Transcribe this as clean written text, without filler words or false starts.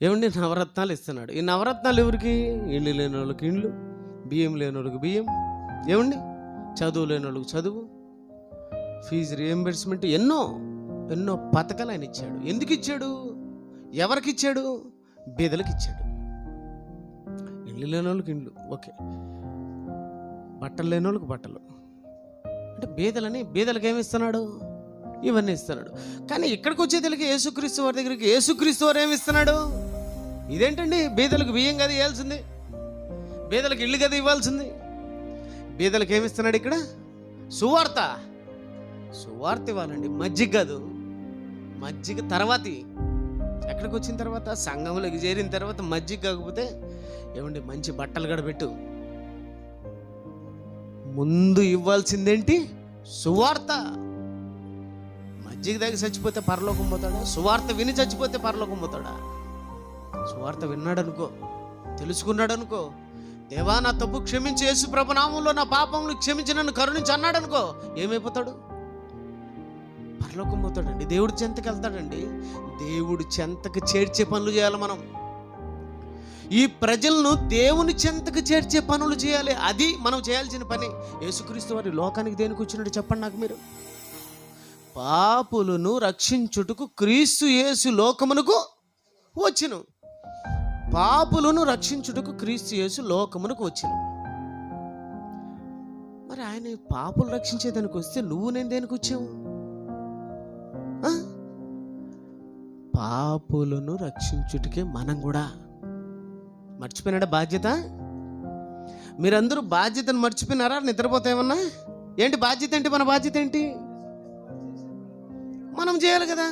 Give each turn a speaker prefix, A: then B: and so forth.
A: ఏమండి నవరత్నాలు ఇస్తున్నాడు. ఈ నవరత్నాలు ఎవరికి? ఇల్లు లేని వాళ్ళకి ఇండ్లు, బియ్యం లేని వాళ్ళకి బియ్యం, ఏమండి చదువు లేని వాళ్ళకి చదువు, ఫీజు రియంబర్స్మెంట్, ఎన్నో ఎన్నో పథకాలు ఆయన ఇచ్చాడు. ఎందుకు ఇచ్చాడు? ఎవరికి ఇచ్చాడు? బీదలకు ఇచ్చాడు. ఇల్లు లేని వాళ్ళకి ఇండ్లు, ఓకే, బట్టలు లేని వాళ్ళకి బట్టలు, అంటే బీదలకు ఏమి ఇస్తున్నాడు? ఇవన్నీ ఇస్తున్నాడు. కానీ ఇక్కడికి వచ్చేదలకి యేసుక్రీస్తు వారి దగ్గరికి యేసుక్రీస్తు వారు ఏమి ఇస్తున్నాడు? ఇదేంటండి, బీదలకు బియ్యం కదా ఇవ్వాల్సింది, బీదలకు ఇల్లు కదా ఇవ్వాల్సింది. బీదలకు ఏమి ఇస్తున్నాడు ఇక్కడ? సువార్త ఇవ్వాలండి, మజ్జిగ కాదు. మజ్జిగ తర్వాతి, ఎక్కడికి వచ్చిన తర్వాత, సంఘంలోకి చేరిన తర్వాత మజ్జిగ కాకపోతే ఏమండి మంచి బట్టలు గడబెట్టు. ముందు ఇవ్వాల్సిందేంటి? సువార్త. మజ్జిగ దగ్గర చచ్చిపోతే పరలోకం పోతాడా? సువార్త విని చచ్చిపోతే పరలోకం పోతాడా? సువార్త విన్నాడనుకో, తెలుసుకున్నాడనుకో, దేవా నా తప్పు క్షమించి, యేసు ప్రభు నామంలో నా పాపములు క్షమించి నన్ను కరుణించి అన్నాడనుకో, ఏమైపోతాడు? పరలోకం పోతాడండి, దేవుడి చెంతకు వెళ్తాడండి. దేవుడి చెంతకు చేర్చే పనులు చేయాలి మనం. ఈ ప్రజలను దేవుని చెంతకు చేర్చే పనులు చేయాలి. అది మనం చేయాల్సిన పని. యేసుక్రీస్తు వారి లోకానికి దేనికి వచ్చినట్టు చెప్పండి నాకు మీరు? పాపులను రక్షించుటకు క్రీస్తు యేసు లోకమునకు వచ్చును. పాపులను రక్షించుటకు క్రీస్తు యేసు లోకమునకు వచ్చును. మరి ఆయన పాపులు రక్షించేదానికి వస్తే నువ్వు నేను దేనికి వచ్చావు? పాపులను రక్షించుటకే మనం కూడా. మర్చిపోయినాడా బాధ్యత? మీరందరూ బాధ్యతను మర్చిపోయినారా? నిద్రపోతే ఏమన్నా? ఏంటి బాధ్యత? ఏంటి మన బాధ్యత? ఏంటి? మనం చేయాలి కదా.